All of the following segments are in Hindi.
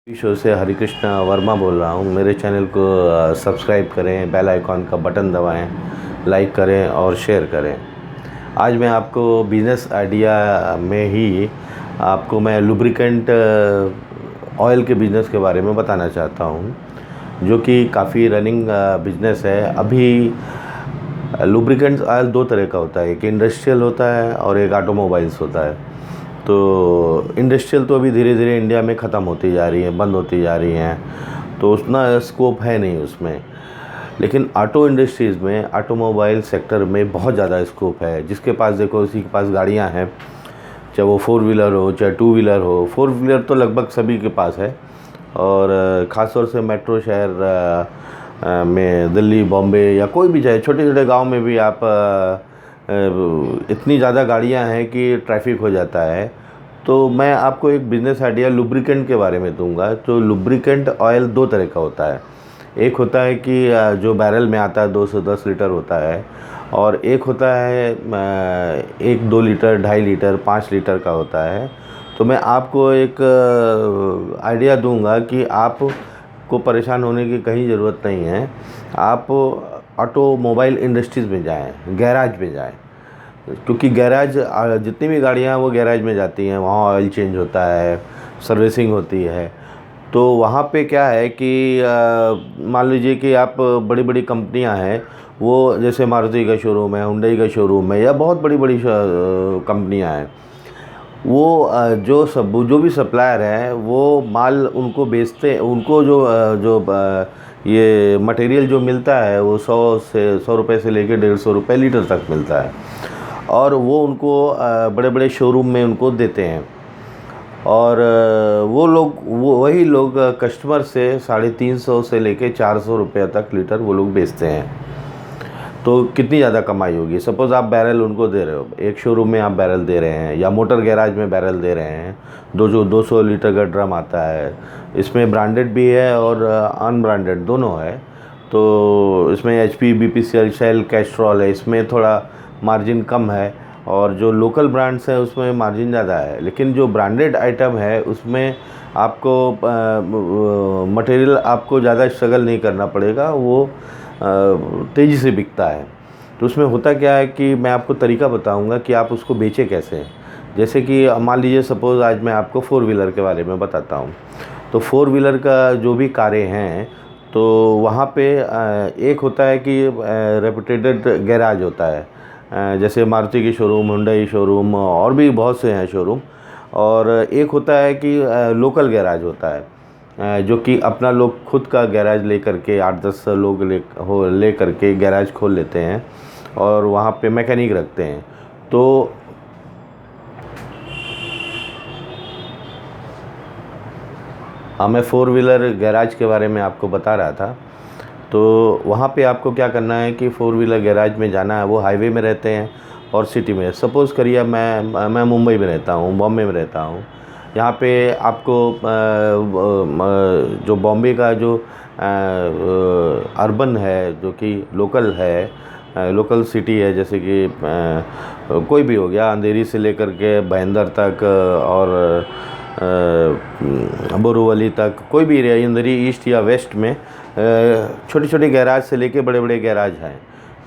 शो से हरिकृष्ण वर्मा बोल रहा हूँ। मेरे चैनल को सब्सक्राइब करें, बेल आइकॉन का बटन दबाएं, लाइक करें और शेयर करें। आज मैं आपको बिज़नेस आइडिया में ही आपको मैं लुब्रिकेंट ऑयल के बिज़नेस के बारे में बताना चाहता हूँ, जो कि काफ़ी रनिंग बिज़नेस है। अभी लुब्रिकेंट्स ऑयल दो तरह का होता है, एक इंडस्ट्रियल होता है और एक ऑटोमोबाइल्स होता है। तो इंडस्ट्रियल तो अभी धीरे धीरे इंडिया में ख़त्म होती जा रही है, बंद होती जा रही हैं, तो उतना स्कोप है नहीं उसमें। लेकिन ऑटो इंडस्ट्रीज़ में, ऑटोमोबाइल सेक्टर में बहुत ज़्यादा स्कोप है। जिसके पास देखो, उसी के पास गाड़ियां हैं, चाहे वो 4 व्हीलर हो चाहे 2 व्हीलर हो। 4 व्हीलर तो लगभग सभी के पास है, और ख़ास तौर से मेट्रो शहर में, दिल्ली, बॉम्बे या कोई भी चाहे छोटे छोटे गांव में भी आप इतनी ज़्यादा गाड़ियां हैं कि ट्रैफिक हो जाता है। तो मैं आपको एक बिज़नेस आइडिया लुब्रिकेंट के बारे में दूंगा। तो लुब्रिकेंट ऑयल दो तरह का होता है। एक होता है कि जो बैरल में आता है, 210 लीटर होता है, और एक होता है 1-2 लीटर, 2.5 लीटर, 5 लीटर का होता है। तो मैं आपको एक आइडिया दूंगा कि आपको परेशान होने की कहीं ज़रूरत नहीं है। आप ऑटोमोबाइल इंडस्ट्रीज़ में जाएं, गैराज में जाएं, क्योंकि गैराज, जितनी भी गाड़ियाँ हैं वो गैराज में जाती हैं, वहाँ ऑयल चेंज होता है, सर्विसिंग होती है। तो वहाँ पे क्या है कि मान लीजिए कि आप, बड़ी बड़ी कंपनियाँ हैं, वो जैसे मारुति का शोरूम है, हुंडई का शोरूम है, या बहुत बड़ी बड़ी कंपनियाँ हैं, वो जो भी सप्लायर हैं वो माल उनको बेचते हैं। उनको ये मटेरियल जो मिलता है वो 100 से लेकर 150 रुपये लीटर तक मिलता है, और वो उनको बड़े बड़े शोरूम में उनको देते हैं। और वही लोग कस्टमर से 350 से लेके 400 रुपये तक लीटर वो लोग बेचते हैं। तो कितनी ज़्यादा कमाई होगी। सपोज़ आप बैरल उनको दे रहे हो, एक शोरूम में आप बैरल दे रहे हैं, या मोटर गैराज में बैरल दे रहे हैं, 200 लीटर का ड्रम आता है। इसमें ब्रांडेड भी है और अनब्रांडेड दोनों है। तो इसमें HP, BPCL, शेल, कैस्ट्रॉल है, इसमें थोड़ा मार्जिन कम है, और जो लोकल ब्रांड्स हैं उसमें मार्जिन ज़्यादा है। लेकिन जो ब्रांडेड आइटम है उसमें आपको मटेरियल आपको ज़्यादा स्ट्रगल नहीं करना पड़ेगा, वो तेज़ी से बिकता है। तो उसमें होता क्या है कि मैं आपको तरीका बताऊंगा कि आप उसको बेचें कैसे। जैसे कि मान लीजिए, सपोज़ आज मैं आपको 4 व्हीलर के बारे में बताता हूँ। तो 4 व्हीलर का जो भी कारें हैं, तो वहाँ पे एक होता है कि रेपुटेड गैराज होता है, जैसे मारुति की शोरूम, हुंडई शोरूम, और भी बहुत से हैं शोरूम। और एक होता है कि लोकल गैराज होता है, जो कि अपना लोग खुद का गैराज ले करके, 8-10 लोग ले करके गैराज खोल लेते हैं और वहाँ पे मैकेनिक रखते हैं। तो हाँ, मैं 4 व्हीलर गैराज के बारे में आपको बता रहा था। तो वहाँ पे आपको क्या करना है कि 4 व्हीलर गैराज में जाना है। वो हाईवे में रहते हैं और सिटी में। सपोज़ करिए मैं मुंबई में रहता हूँ, बॉम्बे में रहता हूँ। यहाँ पे आपको जो बॉम्बे का जो अर्बन है, जो कि लोकल है, लोकल सिटी है, जैसे कि कोई भी हो गया, अंधेरी से लेकर के भाईंदर तक, और बोरीवली तक, कोई भी एरिया, अंधेरी ईस्ट या वेस्ट में छोटे छोटे गैराज से लेके बड़े बड़े गैराज हैं।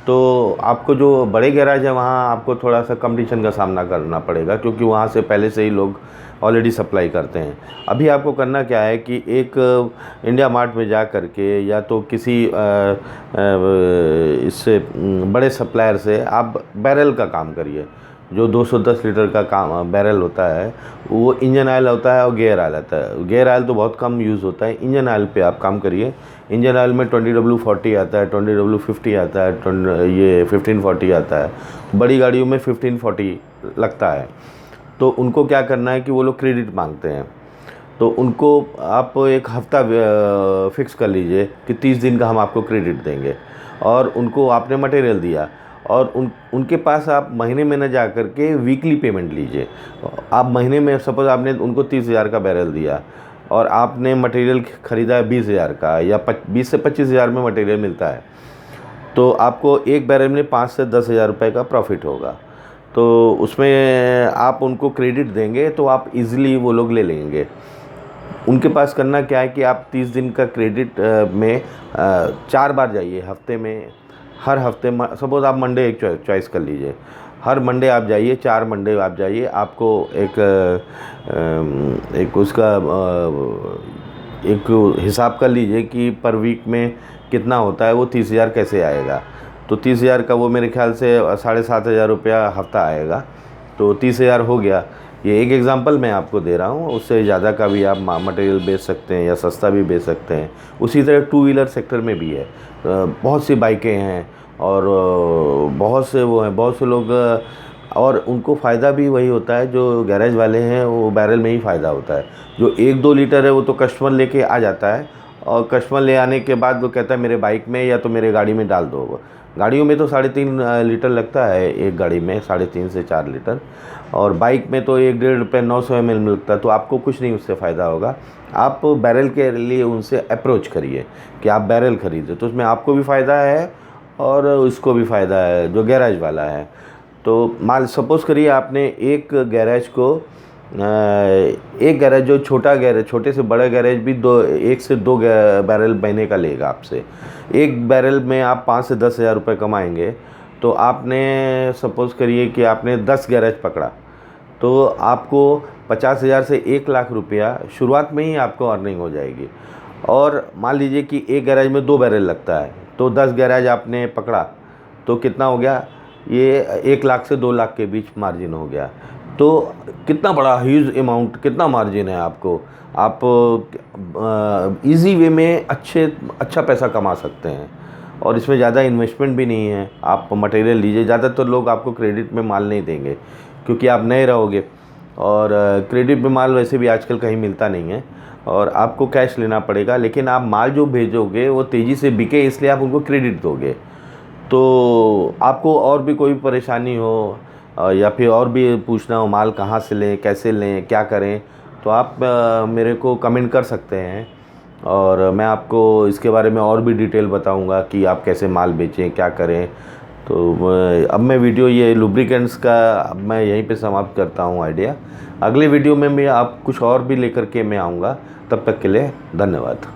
तो आपको जो बड़े गैराज है वहाँ आपको थोड़ा सा कंपटीशन का सामना करना पड़ेगा, क्योंकि वहाँ से पहले से ही लोग ऑलरेडी सप्लाई करते हैं। अभी आपको करना क्या है कि एक इंडिया मार्ट में जा करके, या तो किसी इससे बड़े सप्लायर से आप बैरल का काम करिए। जो 210 लीटर का काम बैरल होता है, वो इंजन ऑयल होता है और गियर ऑयल आता है। गियर ऑयल तो बहुत कम यूज़ होता है, इंजन ऑयल पे आप काम करिए। इंजन ऑयल में 20W40 आता है, 20W50 आता है, ये 1540 आता है। बड़ी गाड़ियों में 1540 लगता है। तो उनको क्या करना है कि वो लोग क्रेडिट मांगते हैं। तो उनको आप एक हफ़्ता फिक्स कर लीजिए कि 30 दिन का हम आपको क्रेडिट देंगे, और उनको आपने मटेरियल दिया, और उनके पास आप महीने में न जा कर के वीकली पेमेंट लीजिए। आप महीने में, सपोज़ आपने उनको 30,000 का बैरल दिया और आपने मटेरियल ख़रीदा है 20,000 का, या 20 से 25,000 में मटेरियल मिलता है, तो आपको एक बैरल में 5 से 10,000 रुपये का प्रॉफिट होगा। तो उसमें आप उनको क्रेडिट देंगे तो आप इजीली वो लोग ले लेंगे। उनके पास करना क्या है कि आप 30 दिन का क्रेडिट में 4 बार जाइए हफ्ते में। हर हफ्ते सपोज़ आप मंडे एक चॉइस कर लीजिए, हर मंडे आप जाइए, 4 मंडे आप जाइए, आपको एक उसका एक हिसाब कर लीजिए कि पर वीक में कितना होता है, वो 30,000 कैसे आएगा। तो 30,000 का वो मेरे ख्याल से 7,500 रुपया हफ्ता आएगा, तो 30,000 हो गया। ये एक एग्ज़ाम्पल मैं आपको दे रहा हूँ, उससे ज़्यादा का भी आप मटेरियल बेच सकते हैं या सस्ता भी बेच सकते हैं। उसी तरह टू व्हीलर सेक्टर में भी है, बहुत सी बाइकें हैं और बहुत से वो हैं, बहुत से लोग, और उनको फ़ायदा भी वही होता है जो गैरेज वाले हैं, वो बैरल में ही फ़ायदा होता है। जो 1-2 लीटर है वो तो कस्टमर लेके आ जाता है, और कस्टमर ले आने के बाद वो कहता है मेरे बाइक में या तो मेरे गाड़ी में डाल दो। गाड़ियों में तो 3.5 लीटर लगता है, एक गाड़ी में 3.5 से 4 लीटर, और बाइक में तो 1-1.5 रुपये 900 ml मिलता है। तो आपको कुछ नहीं उससे फ़ायदा होगा। आप बैरल के लिए उनसे अप्रोच करिए कि आप बैरल खरीदें, तो उसमें आपको भी फ़ायदा है और उसको भी फ़ायदा है जो गैराज वाला है। तो मान सपोज़ करिए आपने एक गैरेज को, एक गैरेज जो छोटा गैरेज, छोटे से बड़ा गैरेज भी 1 से 2 बैरल महीने का लेगा आपसे। एक बैरल में आप 5 से 10 हज़ार रुपये कमाएंगे। तो आपने सपोज़ करिए कि आपने 10 गैरेज पकड़ा, तो आपको 50,000 से 1 लाख रुपया शुरुआत में ही आपको अर्निंग हो जाएगी। और मान लीजिए कि एक गैरेज में 2 बैरल लगता है, तो 10 गैरेज आपने पकड़ा, तो कितना हो गया, ये 1 लाख से 2 लाख के बीच मार्जिन हो गया। तो कितना बड़ा ह्यूज अमाउंट, कितना मार्जिन है आपको। आप इजी वे में अच्छा पैसा कमा सकते हैं, और इसमें ज़्यादा इन्वेस्टमेंट भी नहीं है। आप मटेरियल लीजिए, ज़्यादातर लोग आपको क्रेडिट में माल नहीं देंगे क्योंकि आप नए रहोगे, और क्रेडिट में माल वैसे भी आजकल कहीं मिलता नहीं है, और आपको कैश लेना पड़ेगा। लेकिन आप माल जो भेजोगे वो तेज़ी से बिके, इसलिए आप उनको क्रेडिट दोगे। तो आपको और भी कोई परेशानी हो या फिर और भी पूछना हो, माल कहाँ से लें, कैसे लें, क्या करें, तो आप मेरे को कमेंट कर सकते हैं, और मैं आपको इसके बारे में और भी डिटेल बताऊंगा कि आप कैसे माल बेचें, क्या करें। तो अब मैं वीडियो ये लुब्रिकेंट्स का अब मैं यहीं पे समाप्त करता हूँ आइडिया। अगले वीडियो में मैं आप कुछ और भी लेकर के मैं आऊँगा। तब तक के लिए धन्यवाद।